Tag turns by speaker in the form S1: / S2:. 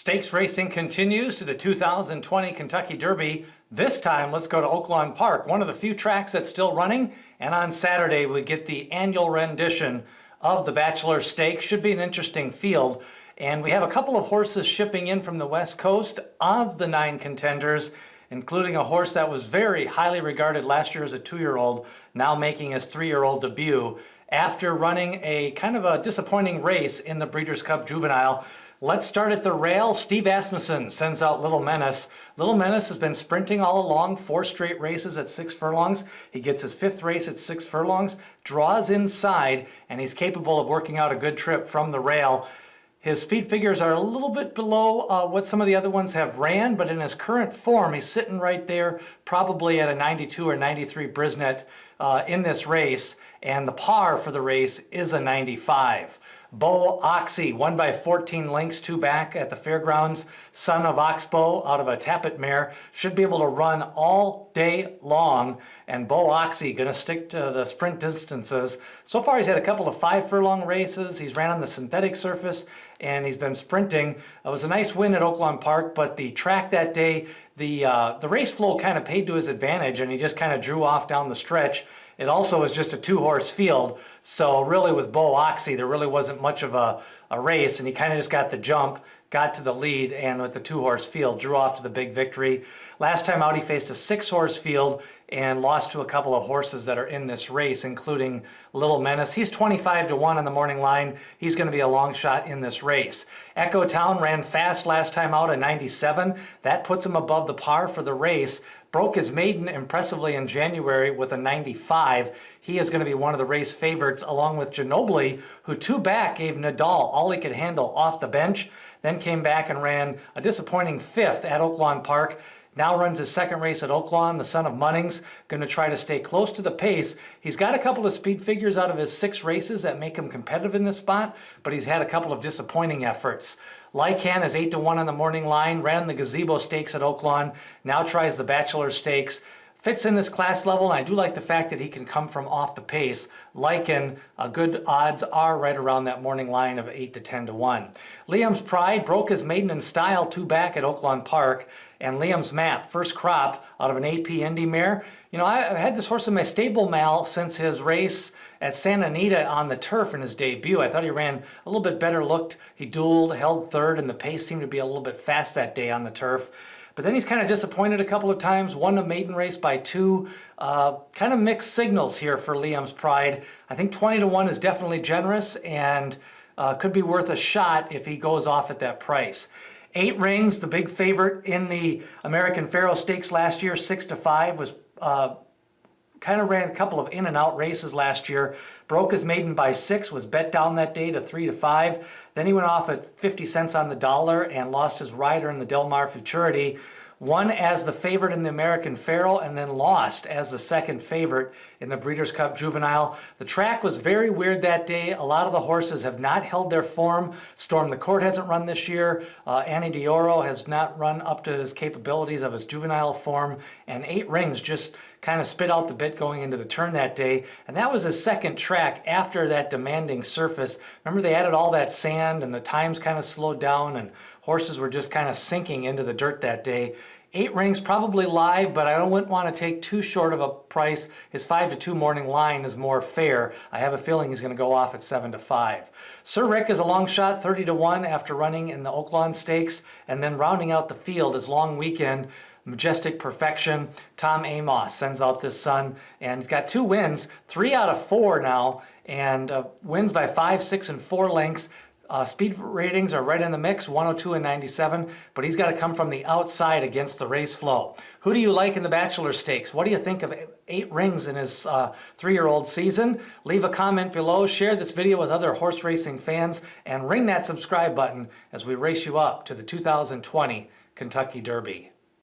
S1: Stakes racing continues to the 2020 Kentucky Derby. This time, let's go to Oaklawn Park, one of the few tracks that's still running. And on Saturday, we get the annual rendition of the Bachelor Stakes. Should be an interesting field. And we have a couple of horses shipping in from the West Coast of the 9 contenders, including a horse that was very highly regarded last year as a 2-year-old, now making his 3-year-old debut after running a kind of a disappointing race in the Breeders' Cup Juvenile. Let's start at the rail. Steve Asmussen sends out Little Menace. Little Menace has been sprinting all along, 4 straight races at 6 furlongs. He gets his 5th race at 6 furlongs, draws inside, and he's capable of working out a good trip from the rail. His speed figures are a little bit below what some of the other ones have ran, but in his current form, he's sitting right there, probably at a 92 or 93 Brisnet in this race, and the par for the race is a 95. Bo Oxy won by 14 lengths, 2 back at the fairgrounds. Son of Oxbow out of a Tappet mare should be able to run all day long, and Bo Oxy going to stick to the sprint distances. So far he's had a couple of 5 furlong races. He's ran on the synthetic surface and he's been sprinting. It was a nice win at Oaklawn Park, but the track that day, the race flow kind of paid to his advantage, and he just kind of drew off down the stretch. It also was just a 2-horse field, so really with Bo Oxy, there really wasn't much of a race, and he kind of just got the jump, got to the lead, and with the 2-horse field, drew off to the big victory. Last time out, he faced a 6-horse field and lost to a couple of horses that are in this race, including Little Menace. He's 25 to 1 on the morning line. He's going to be a long shot in this race. Echo Town ran fast last time out, a 97. That puts him above the par for the race. Broke his maiden impressively in January with a 95. He is going to be one of the race favorites, along with Ginobili, who 2 back gave Nadal all he could handle off the bench, then came back and ran a disappointing 5th at Oaklawn Park. Now runs his 2nd race at Oaklawn, the son of Munnings, going to try to stay close to the pace. He's got a couple of speed figures out of his 6 races that make him competitive in this spot, but he's had a couple of disappointing efforts. Lycan is 8 to 1 on the morning line, ran the Gazebo Stakes at Oaklawn, now tries the Bachelor Stakes. Fits in this class level, and I do like the fact that he can come from off the pace. Lycan, good odds are right around that morning line of 8 to 10 to 1. Liam's Pride broke his maiden in style 2 back at Oaklawn Park, and Liam's Map, first crop out of an AP Indy mare. You know, I've had this horse in my stable, Mal, since his race at Santa Anita on the turf in his debut. I thought he ran a little bit better looked. He dueled, held 3rd, and the pace seemed to be a little bit fast that day on the turf. But then he's kind of disappointed a couple of times, won a maiden race by 2. Kind of mixed signals here for Liam's Pride. I think 20 to 1 is definitely generous and could be worth a shot if he goes off at that price. 8 Rings, the big favorite in the American Pharoah Stakes last year, 6 to 5, was kind of ran a couple of in and out races last year. Broke his maiden by 6, was bet down that day to 3 to 5. Then he went off at 50 cents on the dollar and lost his rider in the Del Mar Futurity. Won as the favorite in the American Pharoah and then lost as the 2nd favorite in the Breeders' Cup Juvenile. The track was very weird that day. A lot of the horses have not held their form. Storm the Court hasn't run this year. Annie Dioro has not run up to his capabilities of his juvenile form. And 8 Rings just kind of spit out the bit going into the turn that day. And that was his 2nd track after that demanding surface. Remember, they added all that sand and the times kind of slowed down and horses were just kind of sinking into the dirt that day. 8 Rings probably live, but I wouldn't want to take too short of a price. His 5 to 2 morning line is more fair. I have a feeling he's going to go off at 7 to 5. Sir Rick is a long shot, 30 to 1 after running in the Oaklawn Stakes, and then rounding out the field is Long Weekend. Majestic Perfection. Tom Amos sends out this son, and he's got 2 wins, 3 out of 4 now, and wins by 5, 6, and 4 lengths. Speed ratings are right in the mix, 102 and 97, but he's got to come from the outside against the race flow. Who do you like in the Bachelor Stakes? What do you think of 8 Rings in his 3-year-old season? Leave a comment below, share this video with other horse racing fans, and ring that subscribe button as we race you up to the 2020 Kentucky Derby.